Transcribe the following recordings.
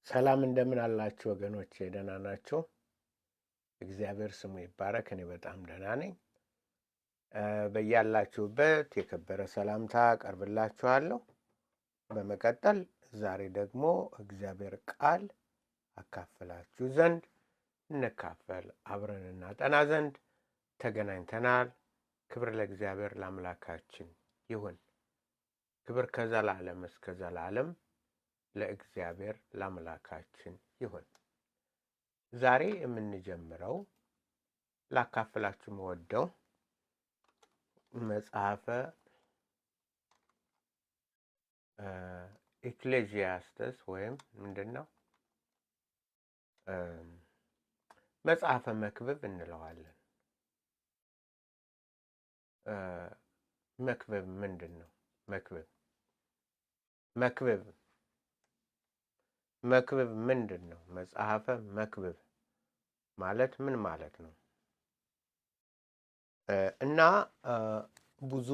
ሰላም እንደምን አላችሁ ወገኖቼ? ደህና ናችሁ? እግዚአብሔር ስሙ ይባረክ። እኔ በጣም ደህና ነኝ። በያላችሁበት የከበረ ሰላምታ አቀርብላችኋለሁ። በመቀጠል ዛሬ ደግሞ እግዚአብሔር ቃል አካፍላችሁ ዘንድ እንካፈል፣ አብረን እናጠና ዘንድ ተገናኝተናል። ክብር ለእግዚአብሔር ለአምላካችን ይሁን። ክብር ከዘላለም እስከ ዘላለም ለእግዚአብሔር ለአምላካችን ይሁን። ዛሬ የምንጀምረው ላካፍላችሁ የምወደው መጽሐፈ ኤክሌሲያስtes ወይም ምንድነው መጽሐፈ መክብብ እንለዋለን። መክብብ ምንድነው? መክብብ ምንድነው? መጽሐፈ መክብብ ማለት ምን ማለት ነው? እና ብዙ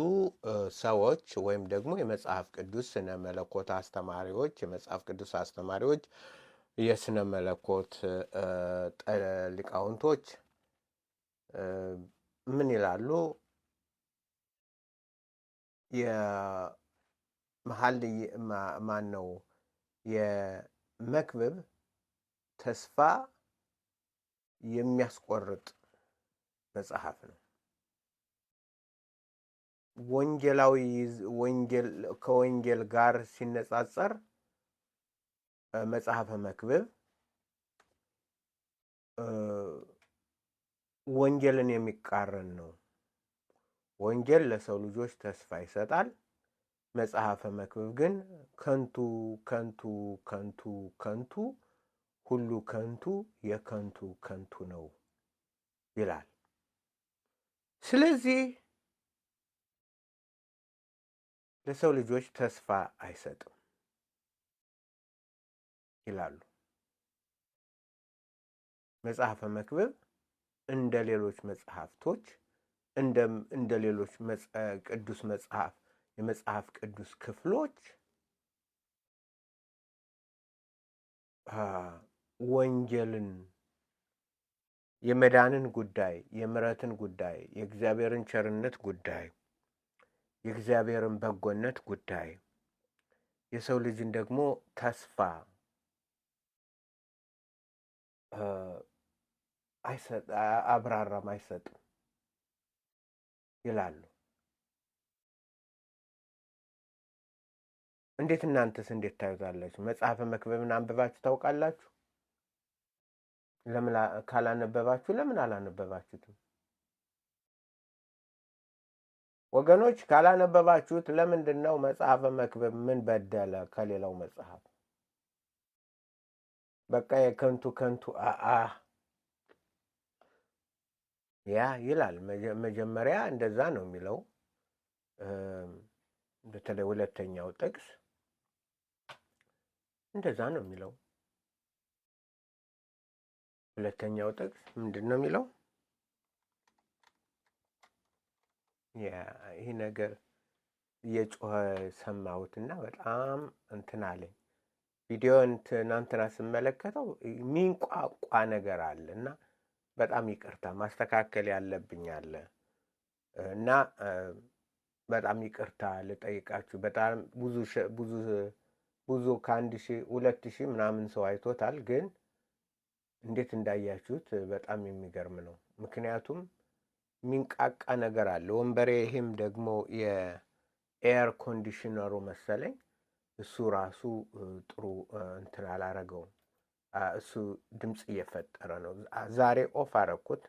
ሰዎች ወይም ደግሞ የመጽሐፍ ቅዱስ ስነ መለኮት አስተማሪዎች፣ የመጽሐፍ ቅዱስ አስተማሪዎች፣ የስነ መለኮት ሊቃውንቶች ምን ይላሉ? ማነው የመክብብ ተስፋ የሚያስቆርጥ መጽሐፍ ነው። ከወንጌል ጋር ሲነጻጸር መጽሐፈ መክብብ ወንጌልን የሚቃረን ነው። ወንጌል ለሰው ልጆች ተስፋ ይሰጣል። መጽሐፈ መክብብ ግን ከንቱ ከንቱ ከንቱ ከንቱ ሁሉ ከንቱ የከንቱ ከንቱ ነው ይላል። ስለዚህ ለሰው ልጆች ተስፋ አይሰጥም ይላሉ። መጽሐፈ መክብብ እንደ ሌሎች መጽሐፍቶች እንደ ሌሎች ቅዱስ መጽሐፍ የመጽሐፍ ቅዱስ ክፍሎች ወንጌልን፣ የመዳንን ጉዳይ፣ የምሕረትን ጉዳይ፣ የእግዚአብሔርን ቸርነት ጉዳይ፣ የእግዚአብሔርን በጎነት ጉዳይ፣ የሰው ልጅን ደግሞ ተስፋ አብራራም አይሰጥም ይላሉ። እናንተስ እንዴት ታዩታላችሁ? መጽሐፈ መክብብን አንብባችሁ ታውቃላችሁ? ለምን ካላነበባችሁ ለምን አላነበባችሁትም? ወገኖች ካላነበባችሁት ለምንድን ነው መጽሐፈ መክብብ ምን በደለ ከሌላው መጽሐፍ? በቃ የከንቱ ከንቱ ያ ይላል። መጀመሪያ እንደዛ ነው የሚለው። በተለይ ሁለተኛው ጥቅስ እንደዛ ነው የሚለው። ሁለተኛው ጥቅስ ምንድን ነው የሚለው? ይህ ነገር እየጮኸ ሰማሁትና በጣም እንትን አለኝ። ቪዲዮን ትናንትና ስመለከተው ሚንቋቋ ነገር አለ እና በጣም ይቅርታ ማስተካከል ያለብኝ አለ እና በጣም ይቅርታ ልጠይቃችሁ። በጣም ብዙ ከ1000 2000 ምናምን ሰው አይቶታል። ግን እንዴት እንዳያችሁት በጣም የሚገርም ነው። ምክንያቱም ሚንቃቃ ነገር አለ ወንበሬ። ይሄም ደግሞ የኤር ኮንዲሽነሩ መሰለኝ እሱ ራሱ ጥሩ እንትን አላረገውም። እሱ ድምፅ እየፈጠረ ነው። ዛሬ ኦፍ አረኩት።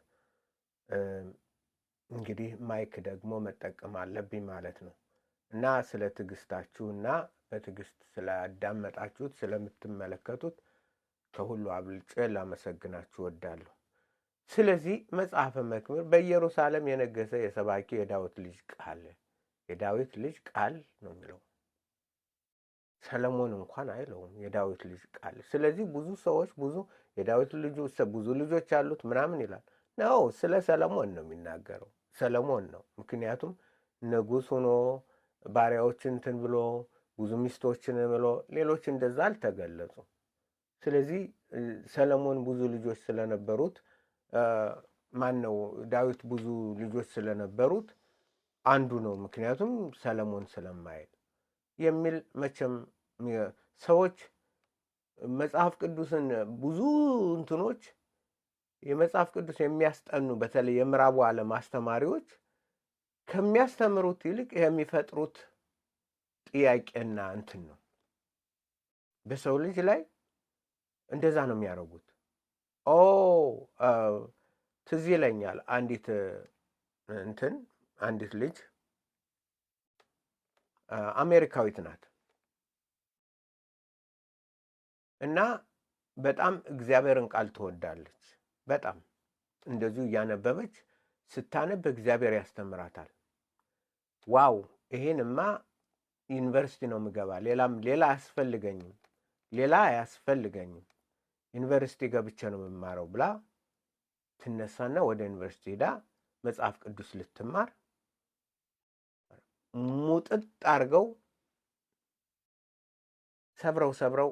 እንግዲህ ማይክ ደግሞ መጠቀም አለብኝ ማለት ነው። እና ስለ ትዕግስታችሁ እና በትዕግስት ስላዳመጣችሁት ስለምትመለከቱት ከሁሉ አብልጬ ላመሰግናችሁ እወዳለሁ። ስለዚህ መጽሐፈ መክብብ በኢየሩሳሌም የነገሰ የሰባኪ የዳዊት ልጅ ቃል ነው የሚለው። ሰለሞን እንኳን አይለውም፣ የዳዊት ልጅ ቃል። ስለዚህ ብዙ ሰዎች የዳዊት ብዙ ልጆች አሉት ምናምን ይላል ነው። ስለ ሰለሞን ነው የሚናገረው። ሰለሞን ነው። ምክንያቱም ንጉሥ ሆኖ ባሪያዎችን እንትን ብሎ ብዙ ሚስቶችን ብሎ ሌሎች እንደዛ አልተገለጹም። ስለዚህ ሰለሞን ብዙ ልጆች ስለነበሩት ማን ነው ዳዊት ብዙ ልጆች ስለነበሩት አንዱ ነው፣ ምክንያቱም ሰለሞን ስለማይል የሚል መቼም ሰዎች መጽሐፍ ቅዱስን ብዙ እንትኖች የመጽሐፍ ቅዱስ የሚያስጠኑ በተለይ የምዕራቡ ዓለም አስተማሪዎች ከሚያስተምሩት ይልቅ የሚፈጥሩት ጥያቄና እንትን ነው። በሰው ልጅ ላይ እንደዛ ነው የሚያደርጉት። ትዝ ይለኛል አንዲት ልጅ አሜሪካዊት ናት እና በጣም እግዚአብሔርን ቃል ትወዳለች። በጣም እንደዚሁ እያነበበች ስታነብ እግዚአብሔር ያስተምራታል። ዋው ይሄንማ ዩኒቨርሲቲ ነው የምገባ፣ ሌላ አያስፈልገኝም፣ ዩኒቨርሲቲ ገብቼ ነው የምማረው ብላ ትነሳና ወደ ዩኒቨርሲቲ ሄዳ መጽሐፍ ቅዱስ ልትማር ሙጥጥ አድርገው ሰብረው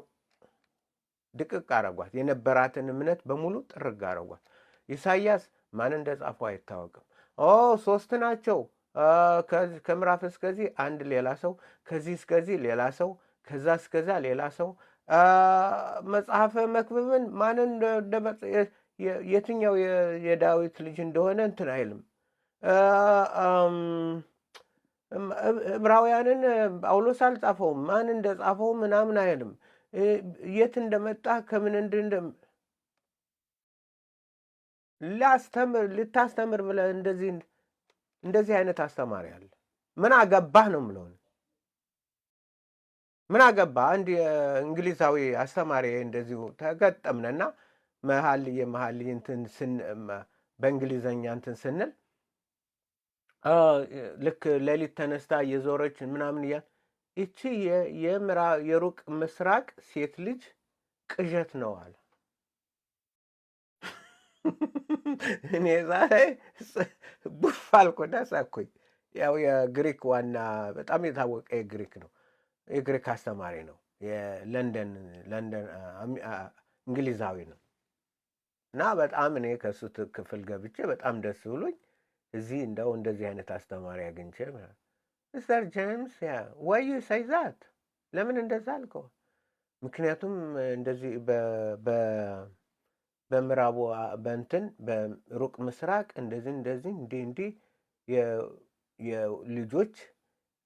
ድቅቅ አረጓት። የነበራትን እምነት በሙሉ ጥርግ አረጓት። ኢሳይያስ ማን እንደጻፈው አይታወቅም። 3 ናቸው። ከምዕራፍ እስከዚህ አንድ ሌላ ሰው፣ ከዚህ እስከዚህ ሌላ ሰው፣ ከዛ እስከዛ ሌላ ሰው። መጽሐፈ መክብብን ማንን የትኛው የዳዊት ልጅ እንደሆነ እንትን አይልም። ዕብራውያንን ጳውሎስ አልጻፈውም፣ ማን እንደጻፈው ምናምን አይልም። የት እንደመጣ ከምን ልታስተምር ብለህ እንደዚህ አይነት አስተማሪ አለ። ምን አገባህ ነው የምለው። ምን አገባህ? አንድ የእንግሊዛዊ አስተማሪ እንደዚሁ ተገጠምነና መሀልዬ እንትን በእንግሊዘኛ እንትን ስንል ልክ ሌሊት ተነስታ እየዞረች ምናምን እያል ይቺ የሩቅ ምስራቅ ሴት ልጅ ቅዠት ነው አለ። እኔ ዛሬ ቡፍ አልኩና ሳኩኝ። ያው የግሪክ ዋና በጣም የታወቀ የግሪክ አስተማሪ ነው። የለንደን እንግሊዛዊ ነው እና በጣም እኔ ከሱ ክፍል ገብቼ በጣም ደስ ብሎኝ እዚህ እንደዚህ አይነት አስተማሪ አግኝቼ ሚስተር ጄምስ ዋይ ዩ ሴይ ዛት ለምን እንደዛ አልከው? ምክንያቱም እንደዚህ በምዕራቡ በሩቅ ምስራቅ እንደዚህ እንዲህ የልጆች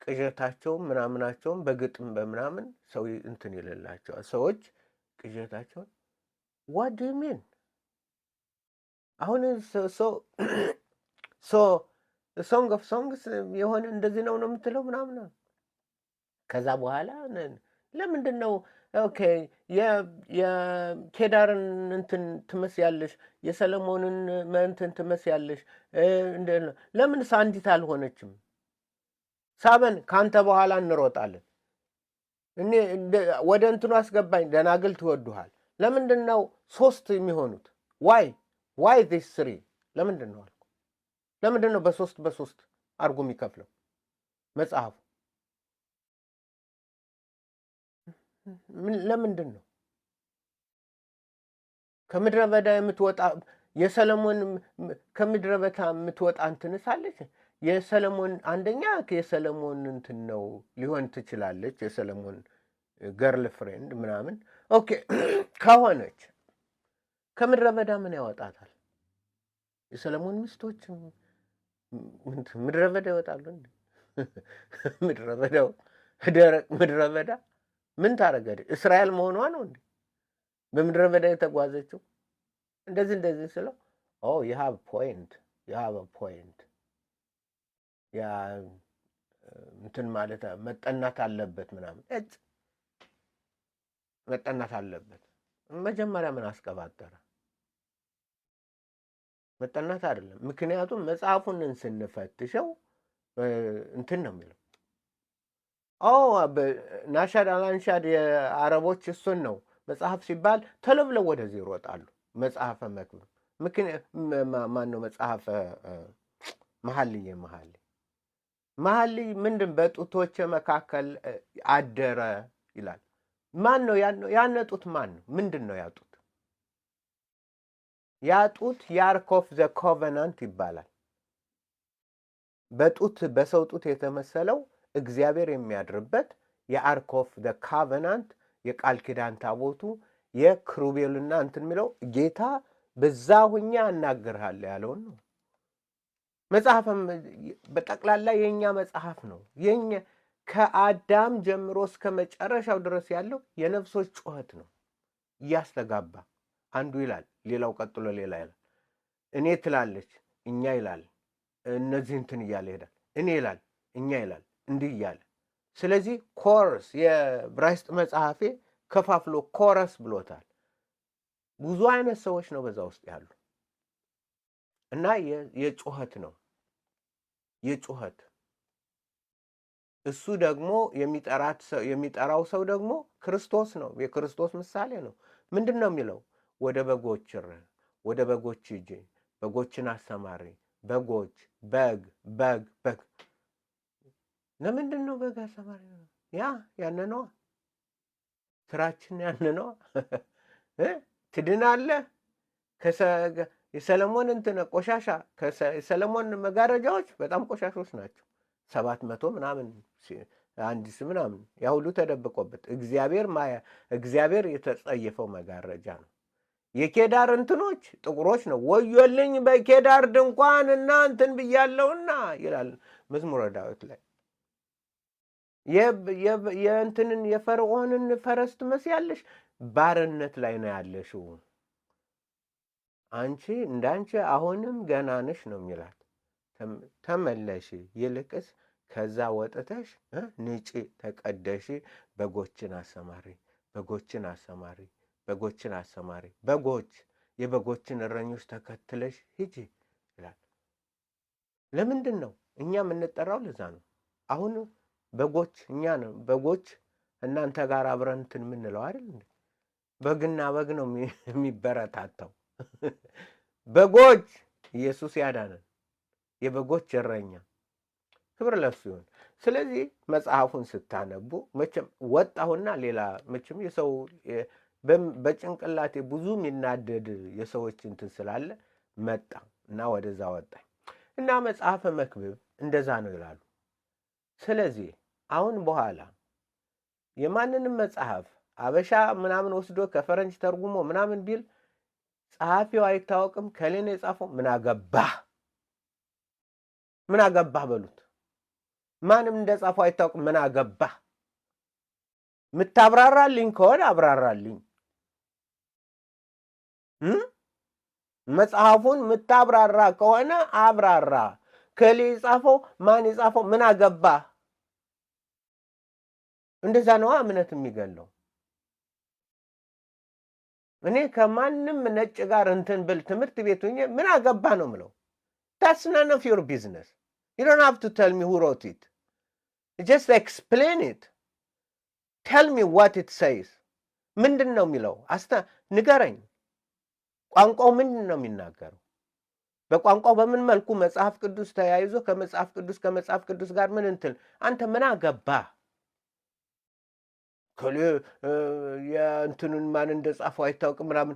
ቅዠታቸውን ምናምናቸውን በግጥም በምናምን ሰው እንትን ይልላቸዋል። ሰዎች ቅዠታቸውን what do you mean? አሁን ሶንግ ኦፍ ሶንግስ የሆነ እንደዚህ ነው የምትለው ምናምን። ከዛ በኋላ ለምንድን ነው ኦኬ የኬዳርን እንትን ትመስያለሽ፣ የሰለሞንን እንትን ትመስያለሽ፣ ለምን ሳንዲት አልሆነችም? ሳበን ካንተ በኋላ እንሮጣለን። እኔ ወደ እንትኑ አስገባኝ። ደናግል ትወዱሃል። ለምንድን ነው 3 የሚሆኑት? ዋይ ዲስ 3 ለምንድን ነው አልኩ። ለምንድን ነው በ3 አድርጎ የሚከፍለው መጽሐፉ? ለምንድን ነው ከምድረ በዳ የምትወጣ የሰለሞን ከምድረ በዳ የምትወጣ እንትንሳለች? የሰለሞን አንደኛ የሰለሞን እንትን ነው ሊሆን ትችላለች። የሰለሞን ገርል ፍሬንድ ምናምን ኦኬ ከሆነች ከምድረ በዳ ምን ያወጣታል? የሰለሞን ሚስቶች ምድረ በዳ ይወጣሉ እንዴ? ምድረ በዳው ደረቅ ምድረ በዳ ምን ታረገ? እስራኤል መሆኗ ነው እንዴ በምድረ በዳ የተጓዘችው? እንደዚህ ስለው you have a point ያ እንትን ማለት መጠናት አለበት ምናምን መጠናት አለበት። መጀመሪያ ምን አስቀባጠረ? መጠናት አይደለም። ምክንያቱም መጽሐፉን ስንፈትሸው እንትን ነው የሚለው ናሻድ አላንሻድ የአረቦች እሱን ነው መጽሐፍ ሲባል ቶሎ ብለው ወደዚህ ይሮጣሉ። መጽሐፈ መክብብ ማን ነው? መጽሐፈ መኃልይ ምንድን በጡቶች መካከል አደረ ይላል። ማን ነው ያነጡት? ማን ነው? ምንድነው ያጡት? ያጡት የአርክ ኦፍ ዘ ኮቨናንት ይባላል። በሰው ጡት የተመሰለው እግዚአብሔር የሚያድርበት የአርክ ኦፍ ዘ ኮቨናንት የቃል ኪዳን ታቦቱ የክሩቤልና እንትን የሚለው ጌታ በዛ ሁኛ እናገርሃለሁ ያለውን ነው። መጽሐፍም በጠቅላላ የኛ መጽሐፍ ነው። የኛ ከአዳም ጀምሮ እስከ መጨረሻው ድረስ ያለው የነፍሶች ጩኸት ነው እያስተጋባ። አንዱ ይላል፣ ሌላው ቀጥሎ ሌላ ይላል። እኔ ትላለች፣ እኛ ይላል። እነዚህ እንትን እያለ ይሄዳል። እኔ ይላል፣ እኛ ይላል፣ እንዲህ እያለ። ስለዚህ ኮረስ የዕብራይስጥ መጽሐፌ ከፋፍሎ ኮረስ ብሎታል። ብዙ አይነት ሰዎች ነው በዛ ውስጥ ያሉ እና የጩኸት ነው የጩኸት። እሱ ደግሞ የሚጠራው ሰው ደግሞ ክርስቶስ ነው። የክርስቶስ ምሳሌ ነው። ምንድን ነው የሚለው? ወደ በጎች ሂጂ፣ በጎችን አሰማሪ። በጎች በግ ለምንድን ነው በግ አሰማሪ? ያንነዋ ስራችን ያንነዋ። ትድናለህ። የሰለሞን እንትን ቆሻሻ የሰለሞን መጋረጃዎች በጣም ቆሻሾች ናቸው። 700 ምናምን አንዲስ ምናምን ያ ሁሉ ተደብቆበት እግዚአብሔር የተጸየፈው መጋረጃ ነው። የኬዳር እንትኖች ጥቁሮች ነው። ወዮልኝ በኬዳር ድንኳን እና እንትን ብያለሁና ይላል መዝሙረ ዳዊት ላይ። የእንትንን የፈርዖንን ፈረስ ትመስያለሽ፣ ባርነት ላይ ነው ያለሽው አንቺ፣ እንዳንቺ አሁንም ገና ነሽ ነው የሚላት። ተመለሺ፣ ይልቅስ ከዛ ወጥተሽ ንጪ፣ ተቀደሺ፣ በጎችን አሰማሪ። የበጎችን እረኞች ተከትለሽ ሂጂ ይላል። ለምንድን ነው እኛ የምንጠራው? ለዛ ነው። አሁን በጎች እኛ ነው በጎች እናንተ ጋር አብረን እንትን የምንለው አይደል? በግና በግ ነው የሚበረታታው። በጎች ኢየሱስ ያዳነን የበጎች እረኛ፣ ክብር ለሱ ይሁን። ስለዚህ መጽሐፉን ስታነቡ መቼም ወጣሁና ሌላ መቼም የሰው በጭንቅላቴ ብዙ የሚናደድ የሰዎች እንትን ስላለ መጣ እና ወደዛ ወጣኝ እና መጽሐፈ መክብብ እንደዛ ነው ይላሉ። ስለዚህ አሁን በኋላ የማንንም መጽሐፍ አበሻ ምናምን ወስዶ ከፈረንጅ ተርጉሞ ምናምን ቢል ጸሐፊው አይታወቅም፣ ከሌላ የጻፈው ምን አገባህ በሉት። ማንም እንደጻፈው አይታወቅም፣ ምን አገባህ። ምታብራራልኝ ከሆነ አብራራልኝ። መጽሐፉን ምታብራራ ከሆነ አብራራ። ከሌ የጻፈው ማን የጻፈው ምን አገባህ። እንደዛ ነው እምነት የሚገለው። እኔ ከማንም ነጭ ጋር እንትን ብል ትምህርት ቤት ሆኜ ምን አገባህ ነው የምለው። That's none of your business. You don't have to tell me who wrote it. Just explain it. Tell me what it says. ምንድን ነው የሚለው? ንገረኝ። ቋንቋው ምንድን ነው የሚናገረው? በቋንቋው በምን መልኩ መጽሐፍ ቅዱስ ተያይዞ ከመጽሐፍ ቅዱስ ጋር ምን እንትን አንተ ምን አገባህ? የእንትኑን ማን እንደጻፈው አይታወቅም ምናምን።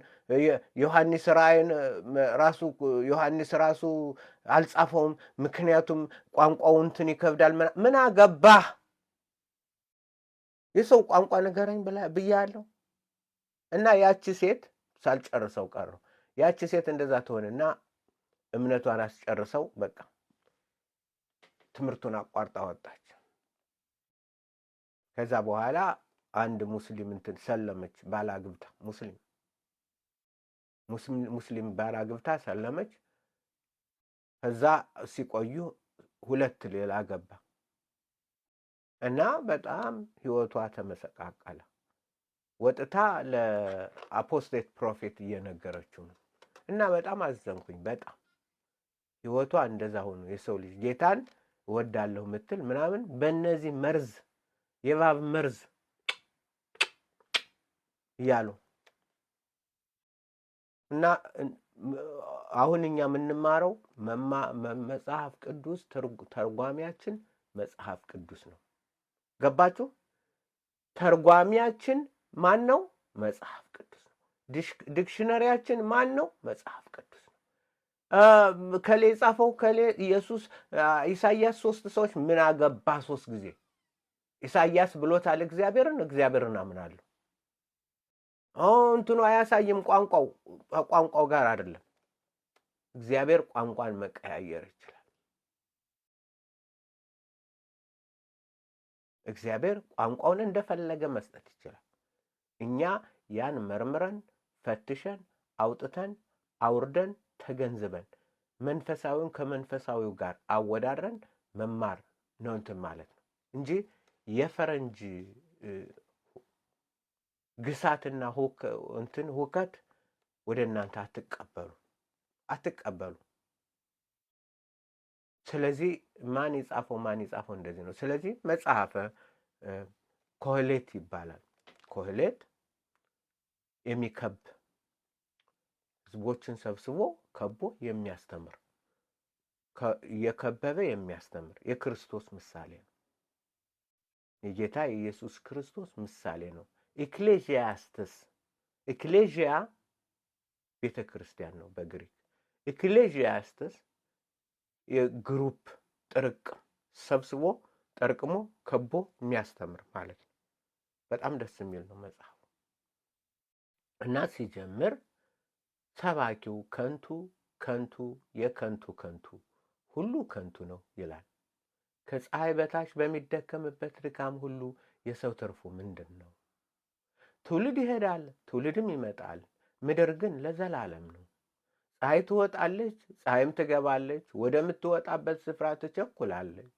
ዮሐንስ ራሱ አልጻፈውም፣ ምክንያቱም ቋንቋው እንትን ይከብዳል። ምን አገባህ? የሰው ቋንቋ ንገረኝ ብያለሁ። እና ያቺ ሴት ሳልጨርሰው ቀረው። ያቺ ሴት እንደዛ ትሆንና እምነቷን አስጨርሰው በቃ ትምህርቱን አቋርጣ ወጣች። ከዛ በኋላ አንድ ሙስሊም እንትን ሰለመች፣ ባላግብታ ሙስሊም ባላግብታ ሰለመች። ከዛ ሲቆዩ 2 ሌላ ገባ እና በጣም ህይወቷ ተመሰቃቀለ። ወጥታ ለአፖስቴት ፕሮፌት እየነገረችው ነው እና በጣም አዘንኩኝ። በጣም ህይወቷ እንደዛ ሆኖ የሰው ልጅ ጌታን እወዳለሁ ምትል ምናምን በእነዚህ መርዝ የባብ መርዝ እያሉ እና አሁን እኛ የምንማረው መጽሐፍ ቅዱስ ተርጓሚያችን መጽሐፍ ቅዱስ ነው። ገባችሁ? ተርጓሚያችን ማን ነው? መጽሐፍ ቅዱስ ነው። ዲክሽነሪያችን ማን ነው? መጽሐፍ ቅዱስ ነው። ከሌ ጻፈው ከሌ ኢየሱስ ኢሳይያስ 3 ሰዎች ምን አገባ 3 ጊዜ ኢሳይያስ ብሎታል እግዚአብሔርን አምናለሁ። እንትኑ አያሳይም ቋንቋው ጋር አይደለም። እግዚአብሔር ቋንቋን መቀያየር ይችላል። እግዚአብሔር ቋንቋውን እንደፈለገ መስጠት ይችላል። እኛ ያን መርምረን ፈትሸን አውጥተን አውርደን ተገንዝበን መንፈሳዊውን ከመንፈሳዊው ጋር አወዳድረን መማር ነው እንትን ማለት ነው እንጂ የፈረንጅ ግሳትና ሁከት ወደ እናንተ አትቀበሉ። ስለዚህ ማን ይጻፈው እንደዚህ ነው። ስለዚህ መጽሐፈ ኮሄሌት ይባላል። ኮሄሌት የሚከብ ህዝቦችን ሰብስቦ ከቦ የሚያስተምር የከበበ የሚያስተምር የክርስቶስ ምሳሌ ነው። የጌታ የኢየሱስ ክርስቶስ ምሳሌ ነው። ኤክሌዥያ ቤተ ክርስቲያን ነው በግሪክ። ኤክሌዥያስተስ የግሩፕ ጥርቅም ሰብስቦ ጠርቅሞ ከቦ የሚያስተምር ማለት ነው። በጣም ደስ የሚል ነው መጽሐፉ እና ሲጀምር ሰባኪው ከንቱ የከንቱ ሁሉ ከንቱ ነው ይላል። ከፀሐይ በታች በሚደከምበት ድካም ሁሉ የሰው ትርፉ ምንድን ነው? ትውልድ ይሄዳል፣ ትውልድም ይመጣል፣ ምድር ግን ለዘላለም ነው። ፀሐይ ትወጣለች፣ ፀሐይም ትገባለች፣ ወደምትወጣበት ስፍራ ትቸኩላለች።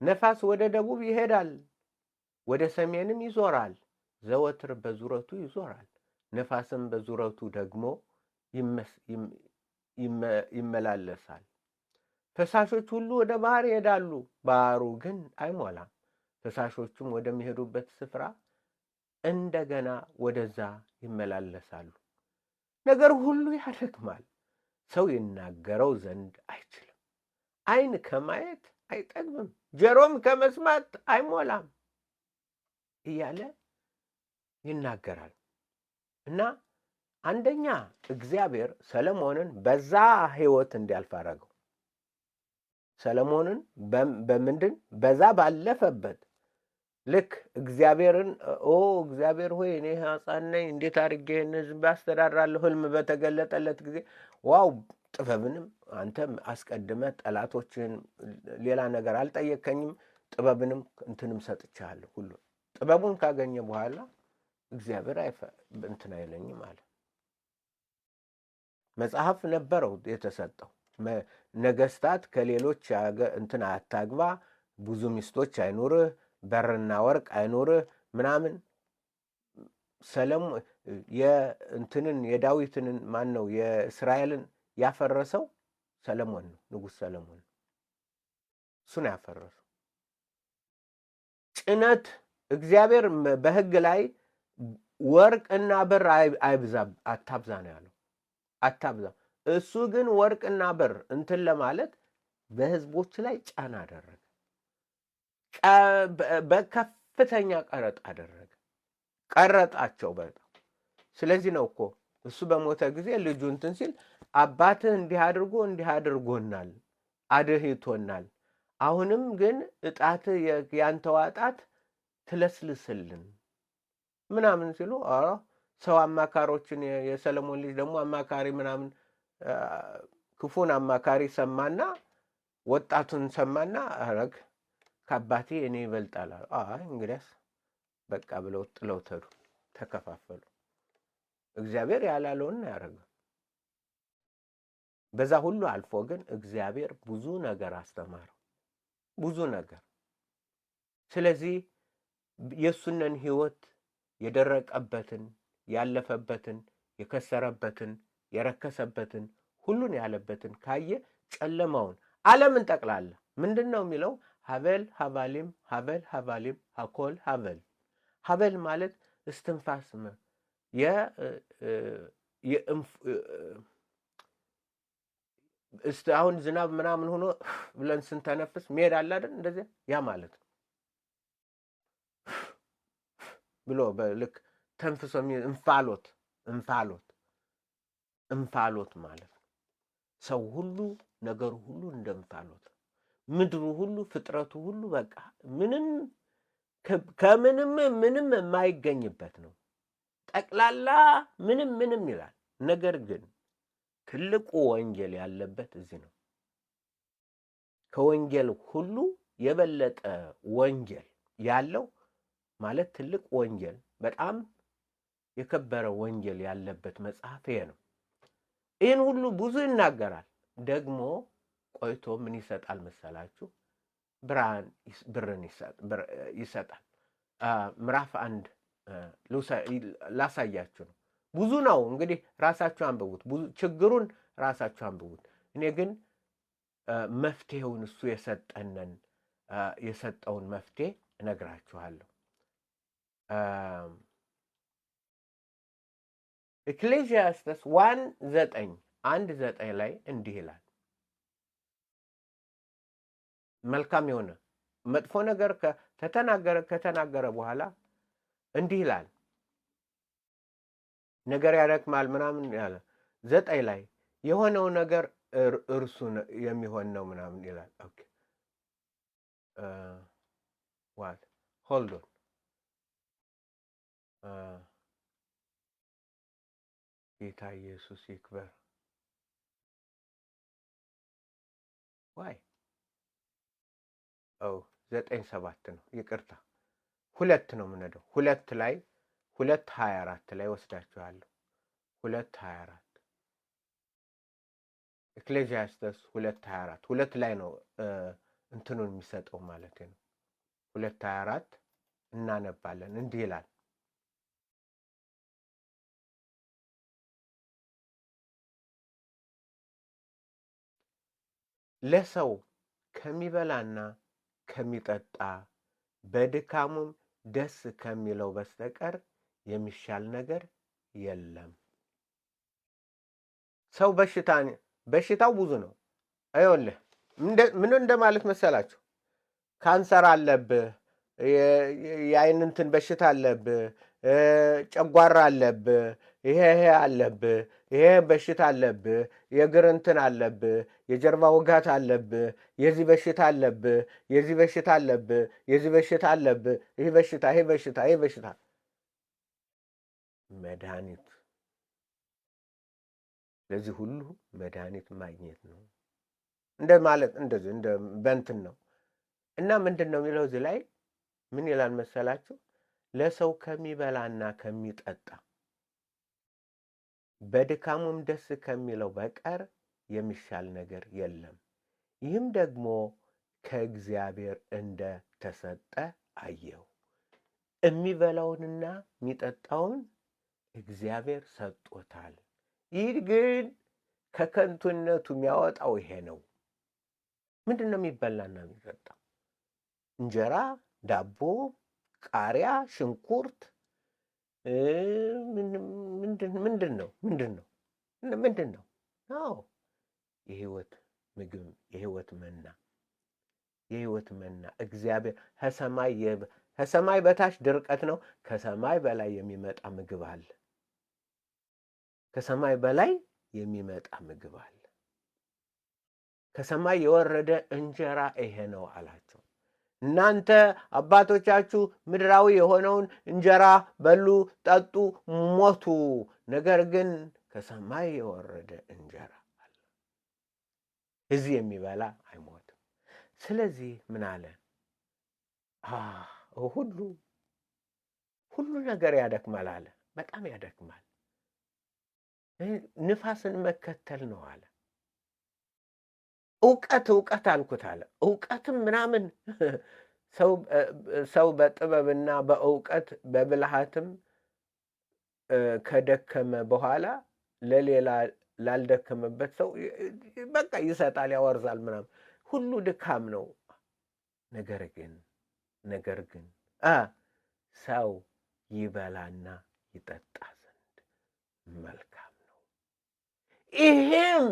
ነፋስ ወደ ደቡብ ይሄዳል፣ ወደ ሰሜንም ይዞራል፣ ዘወትር በዙረቱ ይዞራል። ነፋስም በዙረቱ ደግሞ ይመላለሳል። ፈሳሾች ሁሉ ወደ ባህር ይሄዳሉ፣ ባህሩ ግን አይሞላም። ፈሳሾቹም ወደሚሄዱበት ስፍራ እንደገና ወደዛ ይመላለሳሉ። ነገር ሁሉ ያደክማል፣ ሰው ይናገረው ዘንድ አይችልም። ዓይን ከማየት አይጠግብም፣ ጆሮም ከመስማት አይሞላም እያለ ይናገራል። እና አንደኛ እግዚአብሔር ሰለሞንን በዛ ህይወት እንዲያልፍ አደረገው። ሰለሞንን በምንድን በዛ ባለፈበት ልክ እግዚአብሔርን እግዚአብሔር ሆይ እኔ ሕፃን ነኝ እንዴት አድርጌ ህዝብ አስተዳድራለሁ? ህልም በተገለጠለት ጊዜ ዋው ጥበብንም አንተ አስቀድመ ጠላቶችን ሌላ ነገር አልጠየከኝም፣ ጥበብንም እንትንም ሰጥቻለሁ። ሁሉ ጥበቡን ካገኘ በኋላ እግዚአብሔር እንትን አይለኝም አለ። መጽሐፍ ነበረው የተሰጠው። ነገስታት ከሌሎች እንትን አታግባ፣ ብዙ ሚስቶች አይኑርህ፣ በርና ወርቅ አይኑርህ ምናምን። ሰለሞን የእንትንን የዳዊትን ማን ነው የእስራኤልን ያፈረሰው? ሰለሞን ነው፣ ንጉሥ ሰለሞን ነው። እሱን ያፈረሰው ጭነት እግዚአብሔር በሕግ ላይ ወርቅና ብር አታብዛ ነው ያለው። አታብዛ። እሱ ግን ወርቅና ብር እንትን ለማለት በህዝቦች ላይ ጫና አደረገ። በከፍተኛ ቀረጥ አደረገ። ቀረጣቸው በጣም። ስለዚህ ነው እኮ እሱ በሞተ ጊዜ ልጁ እንትን ሲል አባትህ እንዲህ አድርጎናል፣ አድህቶናል። አሁንም ግን እጣትህ ያንተው ጣት ትለስልስልን ምናምን ሲሉ ሰው አማካሮችን የሰለሞን ልጅ ደግሞ አማካሪ ምናምን ክፉን አማካሪ ሰማና ወጣቱን ሰማና አረግ ከአባቴ እኔ ይበልጣል። እንግዲያስ በቃ ብለው ጥለው ተዱ፣ ተከፋፈሉ። እግዚአብሔር ያላለውን ያደረገው። በዛ ሁሉ አልፎ ግን እግዚአብሔር ብዙ ነገር አስተማረው፣ ብዙ ነገር። ስለዚህ የሱነን ህይወት የደረቀበትን ያለፈበትን የከሰረበትን የረከሰበትን ሁሉን ያለበትን ካየ ጨለማውን ዓለምን ጠቅላላ ምንድነው የሚለው? ሀበል ሀባሊም ሀበል ሀባሊም ሀኮል ሀበል። ሀበል ማለት እስትንፋስ አሁን ዝናብ ምናምን ሆኖ ብለን ስንተነፍስ መሄድ አለ አይደል? እንደዚህ ያ ማለት ነው ብሎ በልክ ተንፍሶ እንፋሎት ማለት ነው። ሰው ሁሉ ነገሩ ሁሉ እንደ እንፋሎት፣ ምድሩ ሁሉ ፍጥረቱ ሁሉ በቃ ከምንም የማይገኝበት ነው። ጠቅላላ ምንም ይላል። ነገር ግን ትልቁ ወንጌል ያለበት እዚህ ነው። ከወንጌል ሁሉ የበለጠ ወንጌል ያለው ማለት ትልቅ ወንጌል፣ በጣም የከበረ ወንጌል ያለበት መጽሐፍ ይሄ ነው። ይህን ሁሉ ብዙ ይናገራል። ደግሞ ቆይቶ ምን ይሰጣል መሰላችሁ? ብርን ይሰጣል። ምዕራፍ 1 ላሳያችሁ ነው። ብዙ ነው እንግዲህ ራሳችሁ አንብቡት። ችግሩን ራሳችሁ አንብቡት። እኔ ግን መፍትሄውን እሱ የሰጠውን መፍትሄ እነግራችኋለሁ። ኤክሌሲያስtes 1:9 ላይ እንዲህ ይላል። መልካም የሆነ መጥፎ ነገር ከተናገረ በኋላ እንዲህ ይላል። ነገር ያደክማል ምናምን ያለ 9 ላይ የሆነው ነገር እርሱ የሚሆን ነው ምናምን ይላል። ኦኬ ሆልድ ኦን ጌታ ኢየሱስ ይክበር። ዋይ 9:7 ነው። ይቅርታ 2 ነው የምንሄደው። 2:24 ላይ ወስዳችኋለሁ። 2:24 ኤክሌሲያስtes 2:24 2 ላይ ነው እንትኑን የሚሰጠው ማለት ነው። 2:24 እናነባለን። እንዲህ ይላል። ለሰው ከሚበላና ከሚጠጣ በድካሙም ደስ ከሚለው በስተቀር የሚሻል ነገር የለም። ሰው በሽታው ብዙ ነው። አይወልህ ምን እንደማለት መሰላችሁ? ካንሰር አለብህ፣ የአይን እንትን በሽታ አለብህ፣ ጨጓራ አለብህ፣ ይሄ አለብህ፣ ይሄ በሽታ አለብህ፣ የእግር እንትን አለብህ፣ የጀርባ ውጋት አለብህ፣ የዚህ በሽታ አለብህ፣ የዚህ በሽታ አለብህ፣ የዚህ በሽታ አለብህ፣ ይሄ በሽታ መድኃኒት ለዚህ ሁሉ መድኃኒት ማግኘት ነው እንደማለት እንደዚህ እንደ በእንትን ነው። እና ምንድን ነው የሚለው እዚህ ላይ ምን ይላል መሰላችሁ? ለሰው ከሚበላና ከሚጠጣ በድካሙም ደስ ከሚለው በቀር የሚሻል ነገር የለም። ይህም ደግሞ ከእግዚአብሔር እንደ ተሰጠ አየው። የሚበላውንና የሚጠጣውን እግዚአብሔር ሰጥቶታል። ይህ ግን ከከንቱነቱ የሚያወጣው ይሄ ነው። ምንድን ነው የሚበላና የሚጠጣው? እንጀራ፣ ዳቦ፣ ቃሪያ፣ ሽንኩርት ምንድን ነው? አዎ የህይወት ምግብ፣ የህይወት መና እግዚአብሔር ከሰማይ በታች ድርቀት ነው። ከሰማይ በላይ የሚመጣ ምግብ አለ። ከሰማይ በላይ የሚመጣ ምግብ አለ። ከሰማይ የወረደ እንጀራ ይሄ ነው አላቸው። እናንተ አባቶቻችሁ ምድራዊ የሆነውን እንጀራ በሉ፣ ጠጡ፣ ሞቱ። ነገር ግን ከሰማይ የወረደ እንጀራ አለ። እዚህ የሚበላ አይሞትም። ስለዚህ ምን አለ? ሁሉ ነገር ያደክማል አለ። በጣም ያደክማል። ንፋስን መከተል ነው አለ። እውቀት አልኩት አለ። እውቀትም ምናምን ሰው በጥበብና በእውቀት በብልሃትም ከደከመ በኋላ ለሌላ ላልደከመበት ሰው በቃ ይሰጣል፣ ያወርዛል ምናምን። ሁሉ ድካም ነው። ነገር ግን ሰው ይበላና ይጠጣ ዘንድ መልካም ነው። ይሄም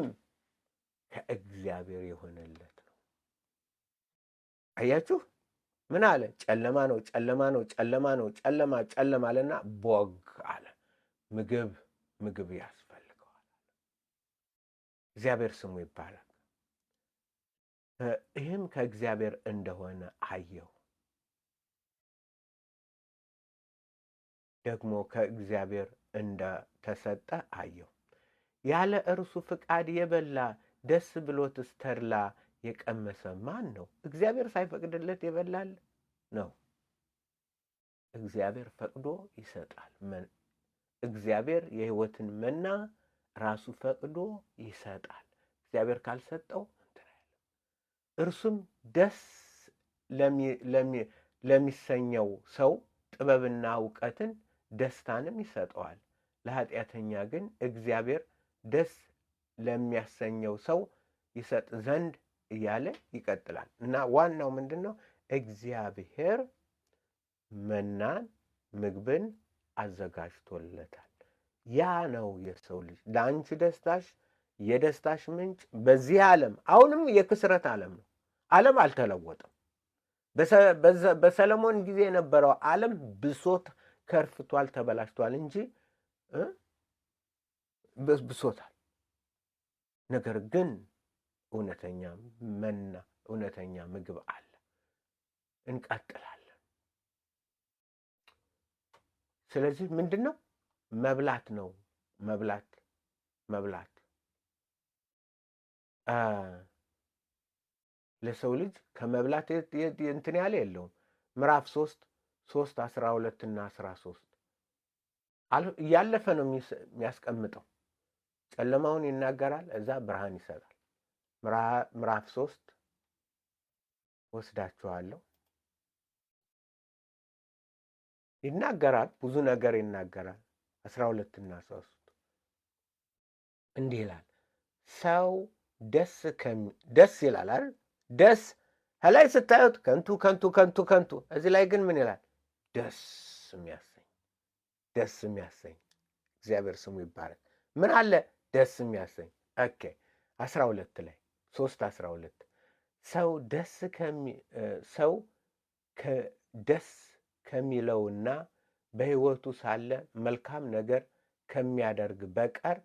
ከእግዚአብሔር የሆነለት ነው። አያችሁ፣ ምን አለ? ጨለማ ነው፣ ጨለማ ነው፣ ጨለማ ነው፣ ጨለማ ጨለማ አለና ቦግ አለ። ምግብ ያስፈልገዋል። እግዚአብሔር ስሙ ይባላል። ይህም ከእግዚአብሔር እንደሆነ አየሁ። ደግሞ ከእግዚአብሔር እንደተሰጠ አየሁ። ያለ እርሱ ፍቃድ የበላ ደስ ብሎትስ ተድላ የቀመሰ ማን ነው? እግዚአብሔር ሳይፈቅድለት የበላል ነው። እግዚአብሔር ፈቅዶ ይሰጣል። እግዚአብሔር የሕይወትን መና ራሱ ፈቅዶ ይሰጣል። እግዚአብሔር ካልሰጠው እርሱም ደስ ለሚሰኘው ሰው ጥበብና እውቀትን ደስታንም ይሰጠዋል። ለኃጢአተኛ ግን እግዚአብሔር ደስ ለሚያሰኘው ሰው ይሰጥ ዘንድ እያለ ይቀጥላል። እና ዋናው ምንድን ነው? እግዚአብሔር መናን ምግብን አዘጋጅቶለታል። ያ ነው የሰው ልጅ ለአንቺ ደስታሽ፣ የደስታሽ ምንጭ በዚህ ዓለም አሁንም የክስረት ዓለም ነው። ዓለም አልተለወጠም። በሰለሞን ጊዜ የነበረው ዓለም ብሶት ከርፍቷል፣ ተበላሽቷል እንጂ ብሶታል። ነገር ግን እውነተኛ መና እውነተኛ ምግብ አለ። እንቀጥላለን። ስለዚህ ምንድን ነው? መብላት ነው። መብላት ለሰው ልጅ ከመብላት እንትን ያለ የለውም። ምዕራፍ 3:12 እና 13 እያለፈ ነው የሚያስቀምጠው። ጨለማውን ይናገራል፣ እዛ ብርሃን ይሰጣል። ምዕራፍ 3 ወስዳችኋለሁ። ይናገራል፣ ብዙ ነገር ይናገራል። 12 እና 13 እንዲህ ይላል። ሰው ደስ ይላል አይደል? ደስ ከላይ ስታዩት ከንቱ ከንቱ ከንቱ ከንቱ። እዚህ ላይ ግን ምን ይላል? ደስ የሚያሰኝ እግዚአብሔር ስሙ ይባረክ። ምን አለ? ደስ የሚያሰኝ። ኦኬ 12 ላይ 3:12 ሰው ደስ ከሚለውና በሕይወቱ ሳለ መልካም ነገር ከሚያደርግ በቀር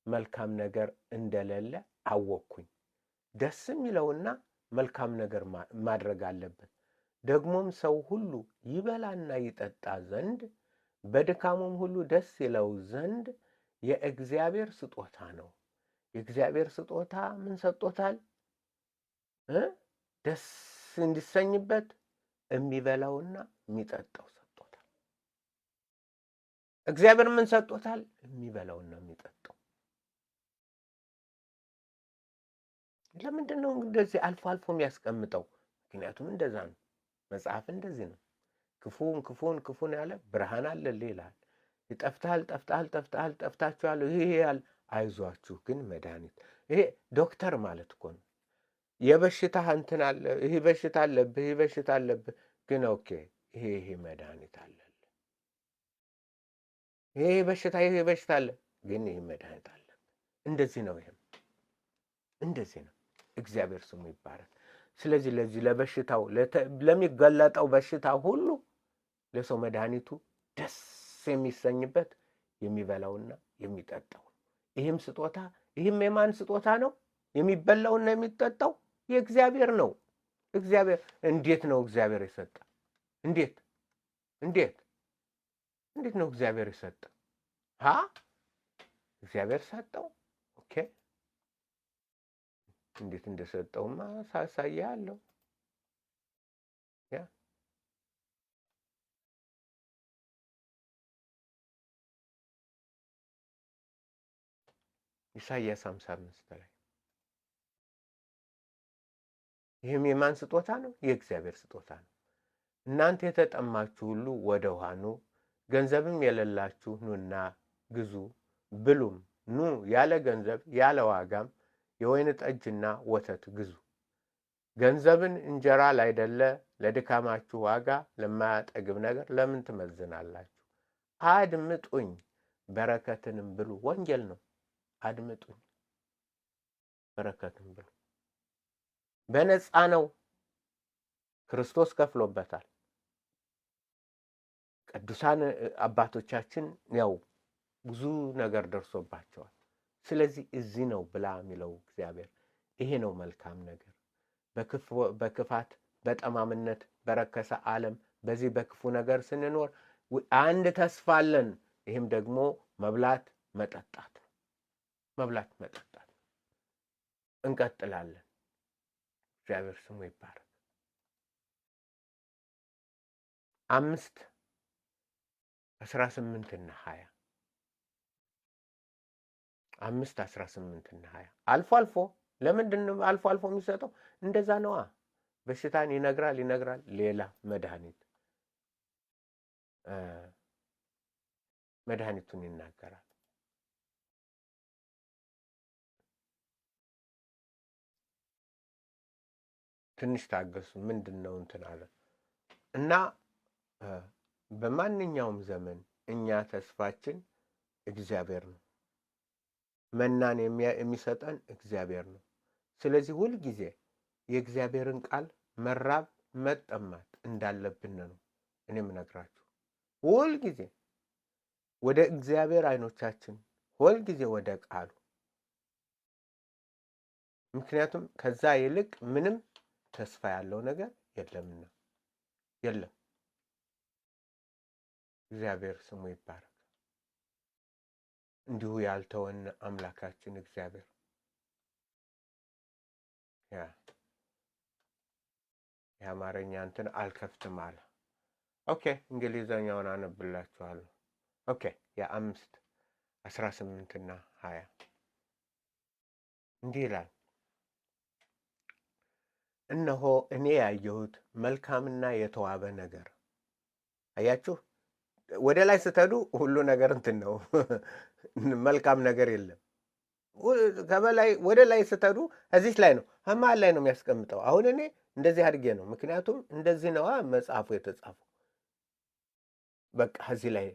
መልካም ነገር እንደሌለ አወቅኩኝ። ደስ የሚለውና መልካም ነገር ማድረግ አለበት። ደግሞም ሰው ሁሉ ይበላና ይጠጣ ዘንድ በድካሙም ሁሉ ደስ ይለው ዘንድ የእግዚአብሔር ስጦታ ነው። የእግዚአብሔር ስጦታ ምን ሰጥቶታል? ደስ እንዲሰኝበት የሚበላውና የሚጠጣው ሰጥቶታል። እግዚአብሔር ምን ሰጥቶታል? የሚበላውና የሚጠጣው። ለምንድን ነው እንደዚህ አልፎ አልፎ የሚያስቀምጠው? ምክንያቱም እንደዛ ነው። መጽሐፍ እንደዚህ ነው። ክፉን ያለ ብርሃን አለልህ ይላል። ጠፍታችኋል፣ ይሄ ያል አይዟችሁ ግን መድኃኒት። ይሄ ዶክተር ማለት እኮ ነው። የበሽታ እንትን አለ፣ ይሄ በሽታ አለብህ ግን ኦኬ፣ ይሄ መድኃኒት አለልህ። ይሄ በሽታ አለ ግን ይሄ መድኃኒት አለብህ። እንደዚህ ነው። ይሄም እንደዚህ ነው። እግዚአብሔር ስሙ ይባረክ። ስለዚህ ለዚህ ለበሽታው ለሚገለጠው በሽታ ሁሉ ለሰው መድኃኒቱ ደስ የሚሰኝበት የሚበላውና የሚጠጣው። ይህም ስጦታ ይህም የማን ስጦታ ነው? የሚበላውና የሚጠጣው የእግዚአብሔር ነው። እግዚአብሔር እንዴት ነው እግዚአብሔር የሰጠ? እንዴት ነው እግዚአብሔር የሰጠ? እግዚአብሔር ሰጠው። ኦኬ እንዴት እንደሰጠውማ ሳሳያለሁ። ኢሳይያስ 55 ላይ ይህም የማን ስጦታ ነው? የእግዚአብሔር ስጦታ ነው። እናንተ የተጠማችሁ ሁሉ ወደ ውሃ ኑ፣ ገንዘብም የሌላችሁ ኑና ግዙ ብሉም። ኑ ያለ ገንዘብ ያለ ዋጋም የወይን ጠጅና ወተት ግዙ። ገንዘብን እንጀራ ላይደለ ለድካማችሁ ዋጋ ለማያጠግብ ነገር ለምን ትመዝናላችሁ? አድምጡኝ በረከትንም ብሉ። ወንጌል ነው። አድምጡኝ በረከትንም ብሉ። በነፃ ነው። ክርስቶስ ከፍሎበታል። ቅዱሳን አባቶቻችን ያው ብዙ ነገር ደርሶባቸዋል። ስለዚህ እዚህ ነው ብላ የሚለው እግዚአብሔር። ይሄ ነው መልካም ነገር። በክፋት በጠማምነት በረከሰ ዓለም በዚህ በክፉ ነገር ስንኖር አንድ ተስፋ አለን። ይህም ደግሞ መብላት መጠጣት ነው። መብላት መጠጣት እንቀጥላለን። እግዚአብሔር ስሙ ይባረክ። 5:18-20 5:18-20 አልፎ አልፎ ለምንድን ነው አልፎ አልፎ የሚሰጠው? እንደዛ ነዋ። በሽታን ይነግራል ሌላ መድኃኒቱን ይናገራል። ትንሽ ታገሱ። ምንድነው እንትን አለ እና በማንኛውም ዘመን እኛ ተስፋችን እግዚአብሔር ነው። መናን የሚሰጠን እግዚአብሔር ነው። ስለዚህ ሁል ጊዜ የእግዚአብሔርን ቃል መራብ መጠማት እንዳለብን ነው እኔም ነግራችሁ። ሁል ጊዜ ወደ እግዚአብሔር አይኖቻችን፣ ሁል ጊዜ ወደ ቃሉ። ምክንያቱም ከዛ ይልቅ ምንም ተስፋ ያለው ነገር የለምና የለም። እግዚአብሔር ስሙ ይባረክ። እንዲሁ ያልተወን አምላካችን እግዚአብሔር የአማርኛ እንትን አልከፍትም አለ። ኦኬ እንግሊዘኛውን አነብላችኋለሁ። ኦኬ 5:18-20 እንዲህ ይላል። እነሆ እኔ ያየሁት መልካምና የተዋበ ነገር። አያችሁ፣ ወደ ላይ ስትሄዱ ሁሉ ነገር እንትን ነው፣ መልካም ነገር የለም። ከበላይ ወደ ላይ ስትሄዱ እዚህ ላይ ነው፣ መሀል ላይ ነው የሚያስቀምጠው። አሁን እኔ እንደዚህ አድርጌ ነው፣ ምክንያቱም እንደዚህ ነዋ መጽሐፉ የተጻፈው። በቃ እዚህ ላይ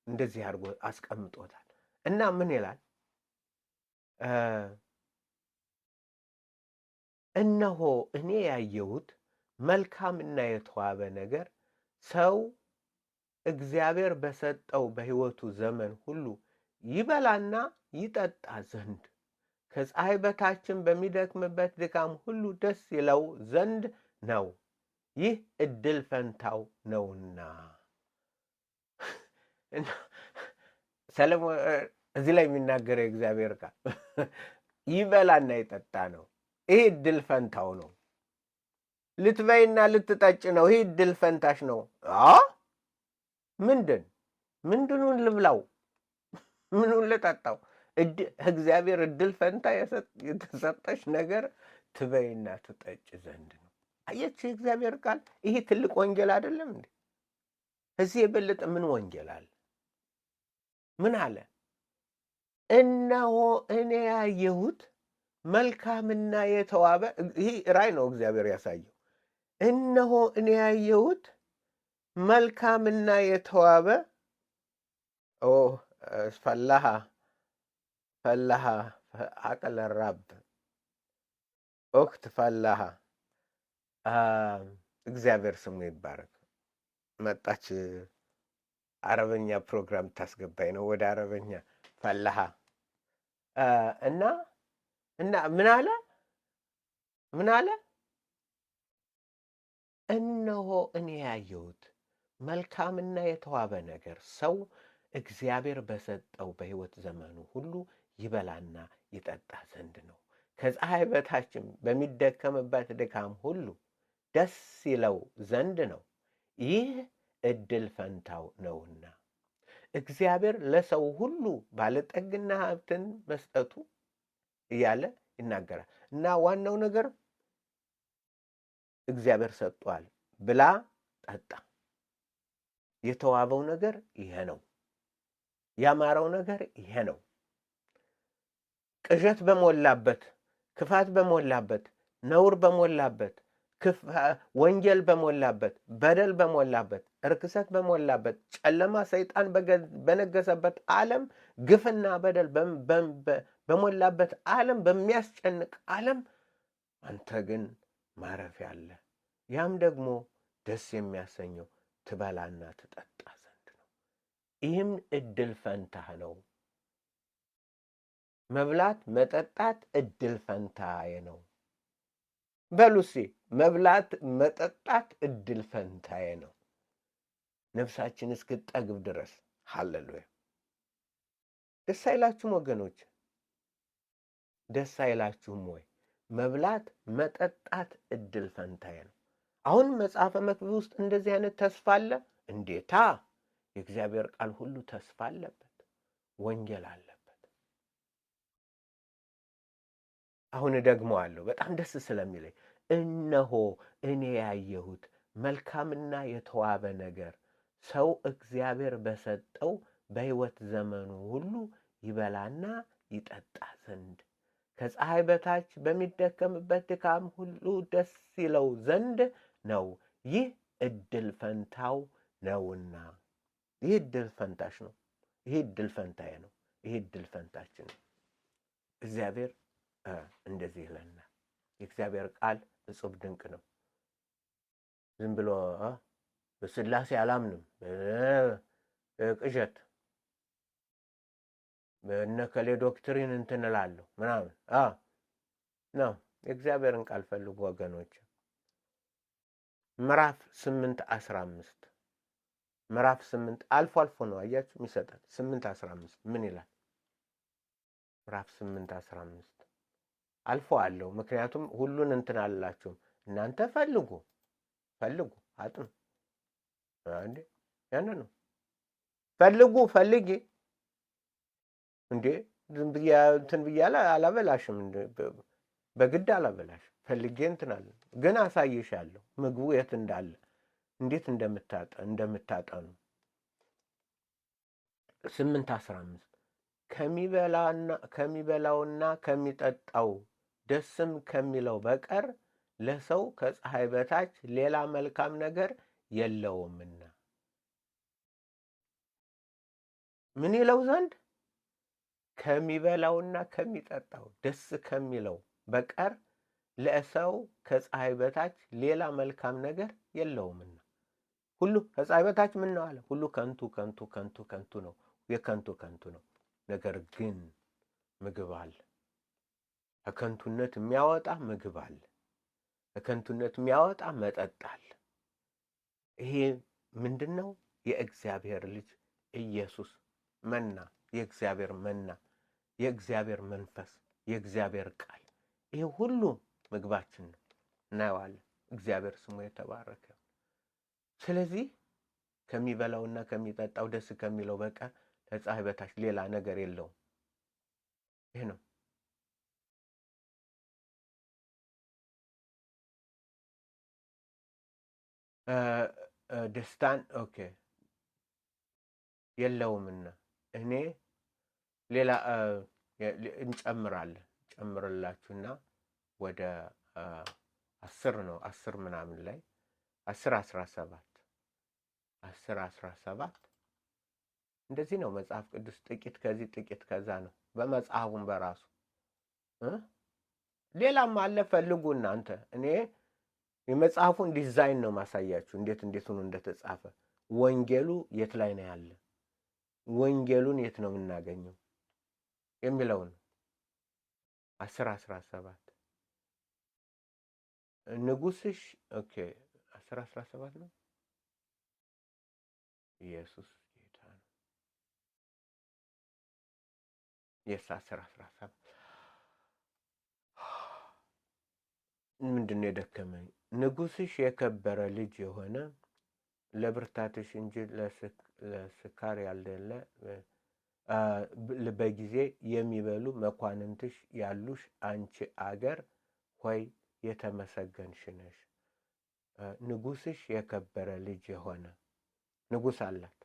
እንደዚህ አድርጎ አስቀምጦታል። እና ምን ይላል? እነሆ እኔ ያየሁት መልካምና የተዋበ ነገር ሰው እግዚአብሔር በሰጠው በሕይወቱ ዘመን ሁሉ ይበላና ይጠጣ ዘንድ ከፀሐይ በታችን በሚደክምበት ድካም ሁሉ ደስ ይለው ዘንድ ነው። ይህ እድል ፈንታው ነውና። ሰለሞን እዚህ ላይ የሚናገረው እግዚአብሔር ቃል ይበላና ይጠጣ ነው። ይህ እድል ፈንታው ነው። ልትበይና ልትጠጭ ነው። ይህ እድል ፈንታሽ ነው። ምንድኑን ልብላው? ምኑን ልጠጣው? እግዚአብሔር እድል ፈንታ የተሰጠሽ ነገር ትበይና ትጠጭ ዘንድ ነው። አየች የእግዚአብሔር ቃል። ይሄ ትልቅ ወንጌል አይደለም እንዴ? እዚህ የበለጠ ምን ወንጌል አለ? ምን አለ? እነሆ እኔ ያየሁት መልካምና የተዋበ። ይህ ራእይ ነው እግዚአብሔር ያሳየው። እነሆ እኔ ያየሁት መልካምና የተዋበ ፈላሃ አቀለ ራብ ወቅት ፈላሃ። እግዚአብሔር ስሙ ይባረክ። መጣች አረበኛ ፕሮግራም ታስገባኝ ነው ወደ አረበኛ። ፈላሃ እና ምን አለ? እነሆ እኔ ያየሁት መልካምና የተዋበ ነገር ሰው እግዚአብሔር በሰጠው በሕይወት ዘመኑ ሁሉ ይበላና ይጠጣ ዘንድ ነው። ከፀሐይ በታችም በሚደከምበት ድካም ሁሉ ደስ ይለው ዘንድ ነው። ይህ እድል ፈንታው ነውና። እግዚአብሔር ለሰው ሁሉ ባለጠግና ሀብትን መስጠቱ እያለ ይናገራል። እና ዋናው ነገር እግዚአብሔር ሰጥቷል። ብላ ጠጣ። የተዋበው ነገር ይሄ ነው። ያማረው ነገር ይሄ ነው። ቅዠት በሞላበት፣ ክፋት በሞላበት፣ ነውር በሞላበት፣ ወንጀል በሞላበት፣ በደል በሞላበት፣ እርክሰት በሞላበት፣ ጨለማ ሰይጣን በነገሰበት ዓለም፣ ግፍና በደል በሞላበት ዓለም፣ በሚያስጨንቅ ዓለም አንተ ግን ማረፊያ አለ። ያም ደግሞ ደስ የሚያሰኘው ትበላና ትጠጣ ዘንድ ነው። ይህም እድል ፈንታህ ነው። መብላት መጠጣት እድል ፈንታዬ ነው። በሉሲ መብላት መጠጣት እድል ፈንታዬ ነው፣ ነፍሳችን እስክትጠግብ ድረስ። ሃሌሉያ! ደስ አይላችሁም ወገኖች? ደስ አይላችሁም ወይ? መብላት መጠጣት እድል ፈንታዬ ነው። አሁን መጽሐፈ መክብብ ውስጥ እንደዚህ አይነት ተስፋ አለ? እንዴታ! የእግዚአብሔር ቃል ሁሉ ተስፋ አለበት፣ ወንጌል አለበት። አሁን ደግሞ አለው በጣም ደስ ስለሚለኝ፣ እነሆ እኔ ያየሁት መልካምና የተዋበ ነገር ሰው እግዚአብሔር በሰጠው በሕይወት ዘመኑ ሁሉ ይበላና ይጠጣ ዘንድ ከፀሐይ በታች በሚደከምበት ድካም ሁሉ ደስ ይለው ዘንድ ነው። ይህ እድል ፈንታው ነውና። ይህ እድል ፈንታሽ ነው። ይህ እድል ፈንታዬ ነው። ይህ እድል ፈንታችን ነው። እግዚአብሔር እንደዚህ ይለናል። የእግዚአብሔር ቃል እጹብ ድንቅ ነው። ዝም ብሎ በስላሴ አላምንም ቅዠት በእነከሌ ዶክትሪን እንትን እላለሁ ምናምን ነው። የእግዚአብሔርን ቃል ፈልጉ ወገኖች። ምዕራፍ 8:15 ምዕራፍ 8 አልፎ አልፎ ነው አያችሁ የሚሰጠን። 8:15 ምን ይላል? ምዕራፍ 8:15 አልፎ አለው። ምክንያቱም ሁሉን እንትን አላችሁም እናንተ ፈልጉ አጥኑ እንዴ ያን ነው ፈልጊ እንዴ ዝም ብዬ እንትን ብያለሁ አላበላሽም። በግድ አላበላሽም። ፈልጌ እንትን አለ ግን አሳይሻለሁ ምግቡ የት እንዳለ እንዴት እንደምታጠኑ። 8:15 ከሚበላውና ከሚጠጣው ደስም ከሚለው በቀር ለሰው ከፀሐይ በታች ሌላ መልካም ነገር የለውምና። ምን ይለው ዘንድ? ከሚበላውና ከሚጠጣው ደስ ከሚለው በቀር ለሰው ከፀሐይ በታች ሌላ መልካም ነገር የለውምና። ሁሉ ከፀሐይ በታች ምን ነው አለ? ሁሉ ከንቱ ነው። የከንቱ ነው። ነገር ግን ምግብ አለ። ከከንቱነት የሚያወጣ ምግብ አለ። ከከንቱነት የሚያወጣ መጠጥ አለ። ይሄ ምንድነው? የእግዚአብሔር ልጅ ኢየሱስ መና፣ የእግዚአብሔር መና፣ የእግዚአብሔር መንፈስ፣ የእግዚአብሔር ቃል፣ ይሄ ሁሉ ምግባችን ነው። እናየዋለን። እግዚአብሔር ስሙ የተባረከ። ስለዚህ ከሚበላውና ከሚጠጣው ደስ ከሚለው በቀር ከፀሐይ በታች ሌላ ነገር የለውም። ይሄ ነው። ደስታን የለውምና እኔ ሌላ ጨምርላችሁና ወደ 10 ነው 10 ምናምን ላይ 10:17 እንደዚህ ነው መጽሐፍ ቅዱስ። ጥቂት ከዚህ ጥቂት ከዛ ነው በመጽሐፉም በራሱ ሌላም አለ። ፈልጉ እናንተ። እኔ የመጽሐፉን ዲዛይን ነው ማሳያችሁ፣ እንዴት ሆኖ እንደተጻፈ። ወንጌሉ የት ላይ ነው ያለ፣ ወንጌሉን የት ነው የምናገኘው የሚለውን 10:17 ንጉስሽ 10:17 ነው። ኢየሱስ ጌታ ነው። 10:17 ምንድነው የደከመኝ? ንጉስሽ የከበረ ልጅ የሆነ ለብርታትሽ እንጂ ለስካር ያልደለ በጊዜ የሚበሉ መኳንንትሽ ያሉሽ አንቺ አገር ሆይ የተመሰገንሽ ነሽ። ንጉስሽ የከበረ ልጅ የሆነ ንጉስ አላት።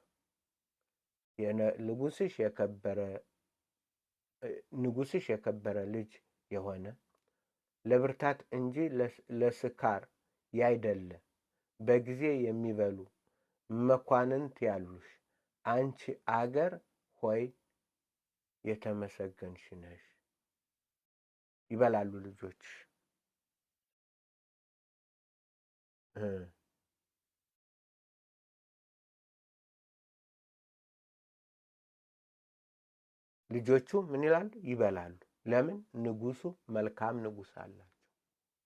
ንጉስሽ የከበረ ልጅ የሆነ ለብርታት እንጂ ለስካር ያይደለ በጊዜ የሚበሉ መኳንንት ያሉሽ አንቺ አገር ሆይ የተመሰገንሽ ነሽ። ይበላሉ ልጆች። ልጆቹ ምን ይላሉ? ይበላሉ። ለምን? ንጉሱ መልካም ንጉስ አላቸው።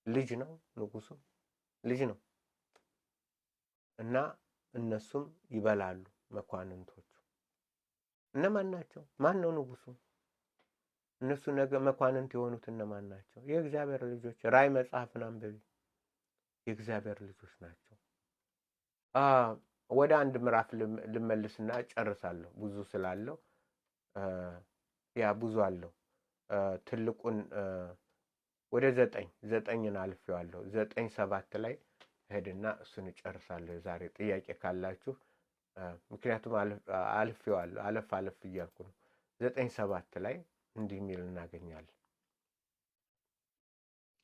ልጅ ነው ንጉሱ፣ ልጅ ነው እና እነሱም ይበላሉ። መኳንንቶቹ እነማን ናቸው? ማን ነው ንጉሱ? እነሱ ነገ መኳንንት የሆኑት እነማን ናቸው? የእግዚአብሔር ልጆች። ራእይ መጽሐፍን አንብቢ። የእግዚአብሔር ልጆች ናቸው። ወደ አንድ ምዕራፍ ልመልስና ጨርሳለሁ። ብዙ ስላለው ብዙ አለው። ትልቁን ወደ ዘጠኝን አልፌዋለሁ። 9:7 ላይ ሄድና እሱን እጨርሳለሁ ዛሬ። ጥያቄ ካላችሁ ምክንያቱም አልፌዋለሁ፣ አለፍ እያልኩ ነው። 9:7 ላይ እንዲህ የሚል እናገኛለን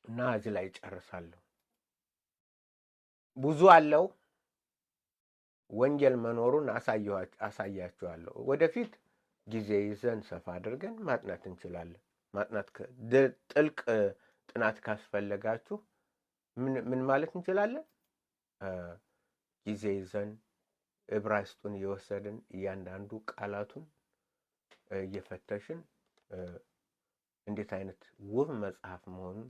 እና እዚህ ላይ እጨርሳለሁ። ብዙ አለው። ወንጌል መኖሩን አሳያችኋለሁ። ወደፊት ጊዜ ይዘን ሰፋ አድርገን ማጥናት እንችላለን። ጥልቅ ጥናት ካስፈለጋችሁ ምን ማለት እንችላለን? ጊዜ ይዘን ዕብራይስጡን እየወሰድን እያንዳንዱ ቃላቱን እየፈተሽን እንዴት አይነት ውብ መጽሐፍ መሆኑን፣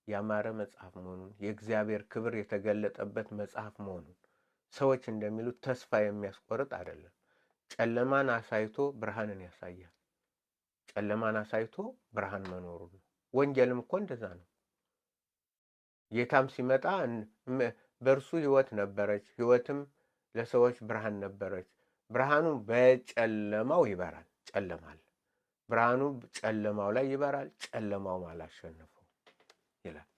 ያማረ መጽሐፍ መሆኑን፣ የእግዚአብሔር ክብር የተገለጠበት መጽሐፍ መሆኑን፣ ሰዎች እንደሚሉት ተስፋ የሚያስቆርጥ አይደለም። ጨለማን አሳይቶ ብርሃንን ያሳያል። ጨለማን አሳይቶ ብርሃን መኖሩን ነው። ወንጌልም እኮ እንደዛ ነው። ጌታም ሲመጣ በእርሱ ሕይወት ነበረች፣ ሕይወትም ለሰዎች ብርሃን ነበረች። ብርሃኑ በጨለማው ይበራል። ጨለማል ብርሃኑ ጨለማው ላይ ይበራል፣ ጨለማውም አላሸነፈው ይላል።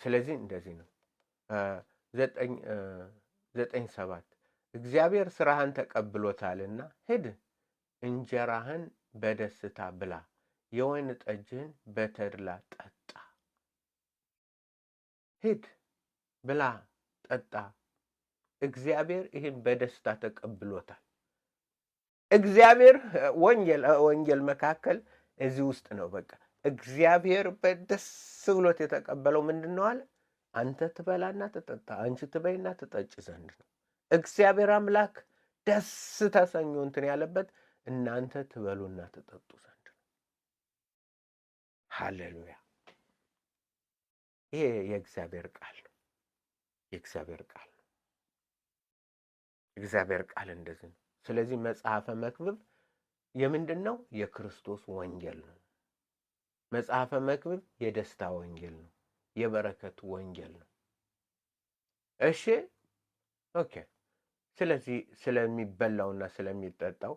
ስለዚህ እንደዚህ ነው። 9:7 እግዚአብሔር ስራህን ተቀብሎታልና ሂድ፣ እንጀራህን በደስታ ብላ፣ የወይን ጠጅህን በተድላ ጠጣ። ሂድ፣ ብላ፣ ጠጣ። እግዚአብሔር ይህን በደስታ ተቀብሎታል። እግዚአብሔር ወንጌል መካከል እዚህ ውስጥ ነው። በቃ እግዚአብሔር በደስ ብሎት የተቀበለው ምንድን ነው አለ? አንተ ትበላና ትጠጣ፣ አንቺ ትበይና ትጠጭ ዘንድ ነው። እግዚአብሔር አምላክ ደስ ተሰኞ እንትን ያለበት እናንተ ትበሉና ትጠጡ ዘንድ ነው። ሃሌሉያ! ይሄ የእግዚአብሔር ቃል ነው። የእግዚአብሔር ቃል ነው። እግዚአብሔር ቃል እንደዚህ ነው። ስለዚህ መጽሐፈ መክብብ የምንድን ነው? የክርስቶስ ወንጌል ነው። መጽሐፈ መክብብ የደስታ ወንጌል ነው። የበረከት ወንጌል ነው። እሺ፣ ኦኬ። ስለዚህ ስለሚበላውና ስለሚጠጣው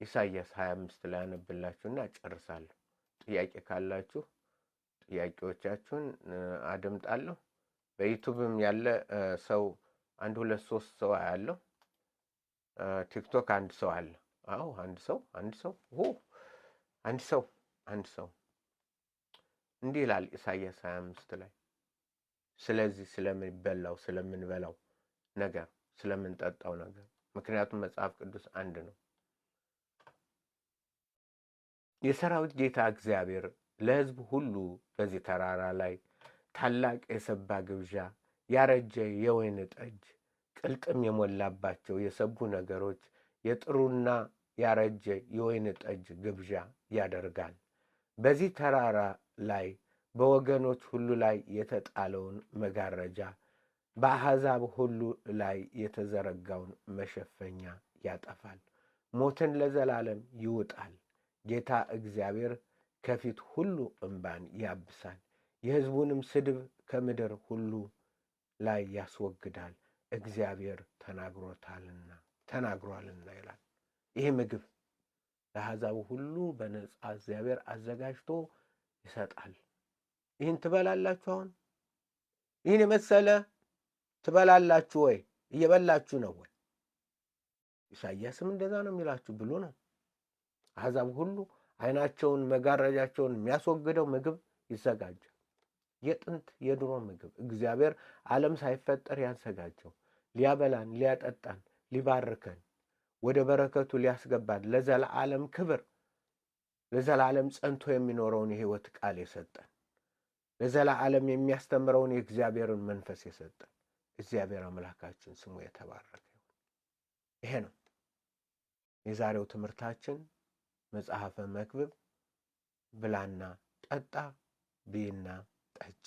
ኢሳይያስ 25 ላይ አነብላችሁና ጨርሳለሁ። ጥያቄ ካላችሁ ጥያቄዎቻችሁን አደምጣለሁ። በዩቲዩብም ያለ ሰው 1 2 3 ሰው ያለው ቲክቶክ አንድ ሰው አለ። አዎ አንድ ሰው እንዲህ ይላል ኢሳይያስ 25 ላይ ስለዚህ ስለሚበላው ስለምንበላው ነገር ስለምንጠጣው ነገር። ምክንያቱም መጽሐፍ ቅዱስ አንድ ነው። የሰራዊት ጌታ እግዚአብሔር ለሕዝብ ሁሉ በዚህ ተራራ ላይ ታላቅ የሰባ ግብዣ፣ ያረጀ የወይን ጠጅ፣ ቅልጥም የሞላባቸው የሰቡ ነገሮች፣ የጥሩና ያረጀ የወይን ጠጅ ግብዣ ያደርጋል። በዚህ ተራራ ላይ በወገኖች ሁሉ ላይ የተጣለውን መጋረጃ፣ በአሕዛብ ሁሉ ላይ የተዘረጋውን መሸፈኛ ያጠፋል። ሞትን ለዘላለም ይውጣል። ጌታ እግዚአብሔር ከፊት ሁሉ እንባን ያብሳል። የሕዝቡንም ስድብ ከምድር ሁሉ ላይ ያስወግዳል። እግዚአብሔር ተናግሯልና ይላል። ይህ ምግብ ለአሕዛብ ሁሉ በነጻ እግዚአብሔር አዘጋጅቶ ይሰጣል። ይህን ትበላላችሁ። አሁን ይህን የመሰለ ትበላላችሁ ወይ? እየበላችሁ ነው ወይ? ኢሳይያስም እንደዛ ነው የሚላችሁ ብሎ ነው። አሕዛብ ሁሉ ዓይናቸውን መጋረጃቸውን የሚያስወግደው ምግብ ይዘጋጃል። የጥንት የድሮ ምግብ እግዚአብሔር ዓለም ሳይፈጠር ያዘጋጀው ሊያበላን፣ ሊያጠጣን፣ ሊባርከን፣ ወደ በረከቱ ሊያስገባን፣ ለዘላለም ክብር፣ ለዘላለም ጸንቶ የሚኖረውን የሕይወት ቃል የሰጠን፣ ለዘላለም የሚያስተምረውን የእግዚአብሔርን መንፈስ የሰጠን እግዚአብሔር አምላካችን ስሙ የተባረከ ይሁን። ይሄ ነው የዛሬው ትምህርታችን። መጽሐፈ መክብብ ብላና ጠጣ፣ ብይና ጠጭ፣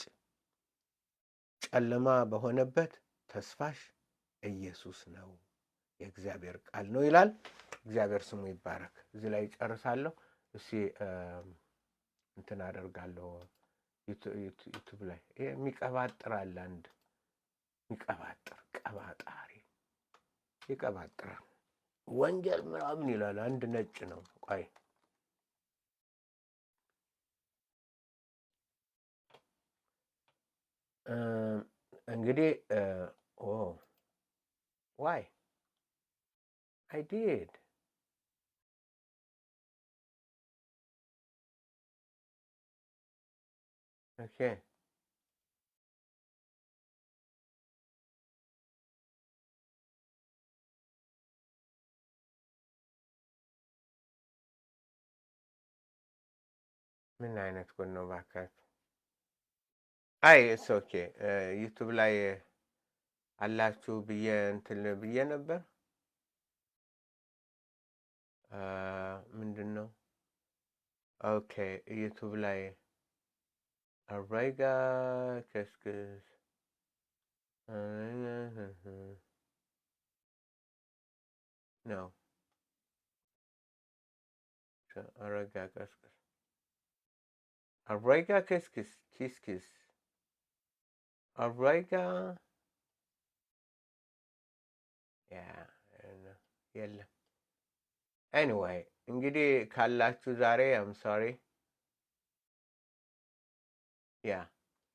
ጨለማ በሆነበት ተስፋሽ ኢየሱስ ነው፣ የእግዚአብሔር ቃል ነው ይላል። እግዚአብሔር ስሙ ይባረክ። እዚህ ላይ ጨርሳለሁ። እስኪ እንትን አደርጋለሁ ዩቱብ ላይ የሚቀባጥር አለ፣ አንድ የሚቀባጥር ቀባጣሪ ይቀባጥራል፣ ወንጌል ምናምን ይላል። አንድ ነጭ ነው። ቆይ እንግዲህ why I did okay. ምን አይነት ጎን ነው ባካችሁ? አይ እስ ኦኬ ዩቱብ ላይ አላችሁ ብዬ እንትን ብዬ ነበር። ምንድን ነው? ኦኬ ዩቱብ ላይ አራይጋ ከስክስ ነው አራጋ ከስክስ አራይጋ ከስክስ ኪስኪስ አራይጋ የለም። ኤኒዌይ እንግዲህ ካላችሁ ዛሬ አም ሶሪ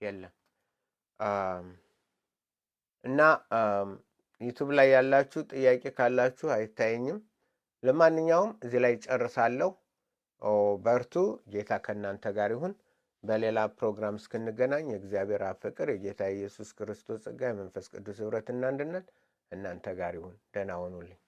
የለም እና ዩቱብ ላይ ያላችሁ ጥያቄ ካላችሁ አይታየኝም። ለማንኛውም እዚህ ላይ ጨርሳለሁ። በርቱ። ጌታ ከእናንተ ጋር ይሁን። በሌላ ፕሮግራም እስክንገናኝ የእግዚአብሔር አብ ፍቅር፣ የጌታ ኢየሱስ ክርስቶስ ጸጋ፣ የመንፈስ ቅዱስ ኅብረትና አንድነት እናንተ ጋር ይሁን። ደህና ሁኑልኝ።